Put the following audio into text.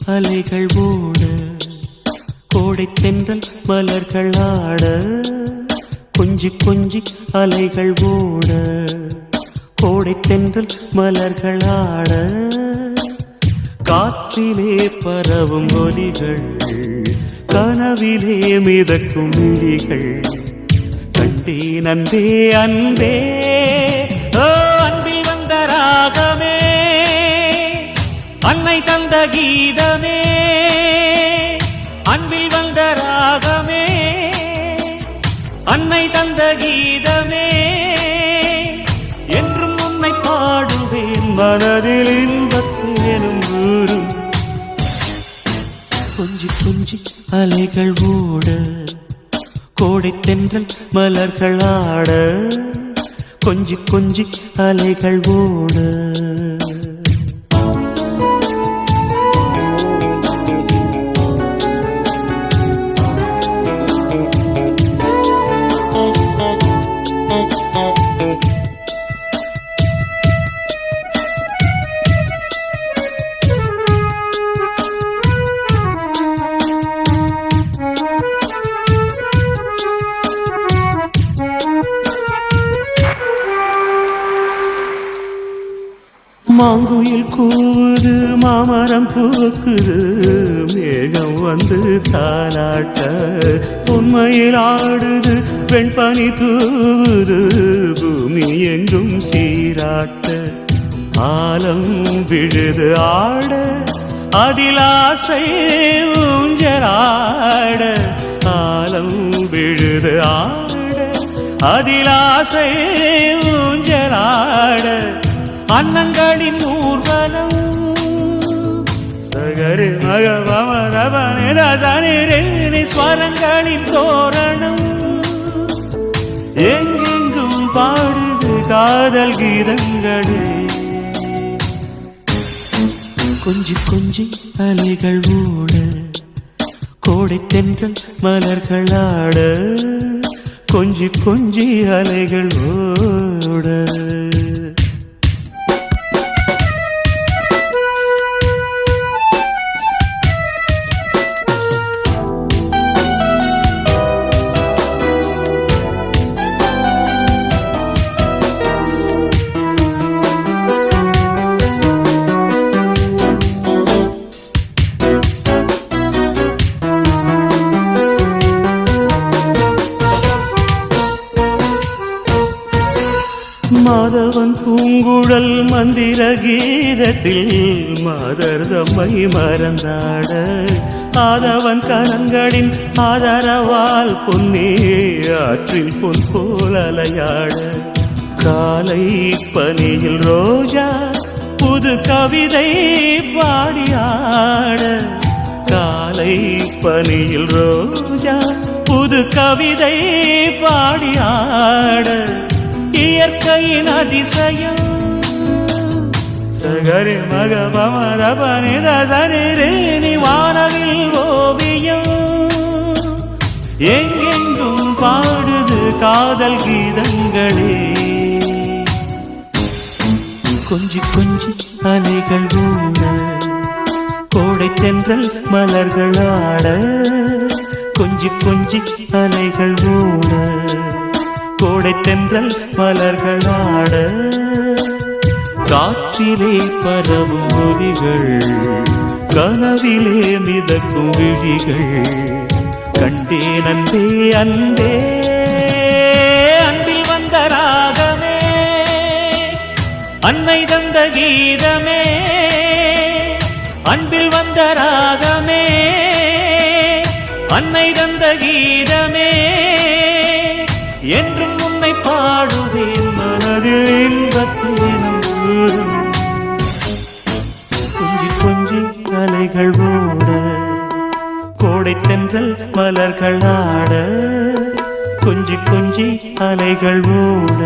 அலைகள் ஓட கோடை தென்றல் மலர்கள் ஆட கொஞ்சி கொஞ்சி அலைகள் ஓட கோடை தென்றல் மலர்கள் ஆட காற்றிலே பரவும் ஒலிகள் கனவிலே மிதக்கும் விழிகள் கண்டேன் அன்பே அன்பே ஓ அன்பில் வந்த ராகமே அன்னை தந்த கீதமே அன்பில் வந்த ராகமே அன்னை தந்த கீதமே என்றும் உன்னை பாடுவேன் மனதில் இன்பத்தேனும் ஊரும் கொஞ்சி கொஞ்சி அலைகள் ஓட கோடை தென்றல் மலர்கள் ஆட கொஞ்சி கொஞ்சி அலைகள் ஓட மாங்குயில் கூவுது மாமரம் பூக்குது மேகம் வந்து தாலாட்ட உண்மையில் ஆடுது வெண்பனி தூவுது பூமி எங்கும் சீராட்ட ஆலம் விழுது ஆட அதில் ஆசை ஊஞ்சலாட ஆலம் விழுது ஆட அதில் ஆசை ஊஞ்சலாட அன்னங்களின் ஊர்வலம் சகரி மகவமரபனிரசனிரேணி ஸ்வரங்களின் தோரணம் எங்கெங்கும் பாடுது காதல் கீதங்களே கொஞ்சி கொஞ்சி அலைகள் ஓட கோடை தென்றல் மலர்கள் ஆட கொஞ்சி கொஞ்சி அலைகள் ஓட மாதவன் பூங்குழல் மந்திர கீதத்தில் மாதர் தம்மை மறந்தாட ஆதவன் கரங்களின் ஆதரவால் பொன்னே ஆற்றில் பொன் போல் அலையாட காலை பனியில் ரோஜா புது கவிதை பாடியாட காலை பனியில் ரோஜா புது கவிதை பாடியாட இயற்கையின் அதிசயம் சகரி மகபமரபனிதசனிரேணி வானவில் ஓவியம் எங்கெங்கும் பாடுது காதல் கீதங்களே கொஞ்சி கொஞ்சி அலைகள் ஓட கோடை தென்றல் மலர்கள் ஆட கொஞ்சி கொஞ்சி அலைகள் ஓட கோடை தென்றல் மலர்கள் ஆட காற்றிலே பரவும் ஒலிகள் கனவிலே மிதக்கும் விழிகள் கண்டேன் அன்பே அன்பே அன்பில் வந்த ராகமே அன்னை தந்த கீதமே அன்பில் வந்த ராகமே அன்னை தந்த கீதமே என்றும் உன்னை பாடுவேன் மனதில் இன்பத்தேனும் ஊரும் கொஞ்சி கொஞ்சி அலைகள் ஓட கோடை தென்றல் மலர்கள் ஆட கொஞ்சி கொஞ்சி அலைகள் ஓட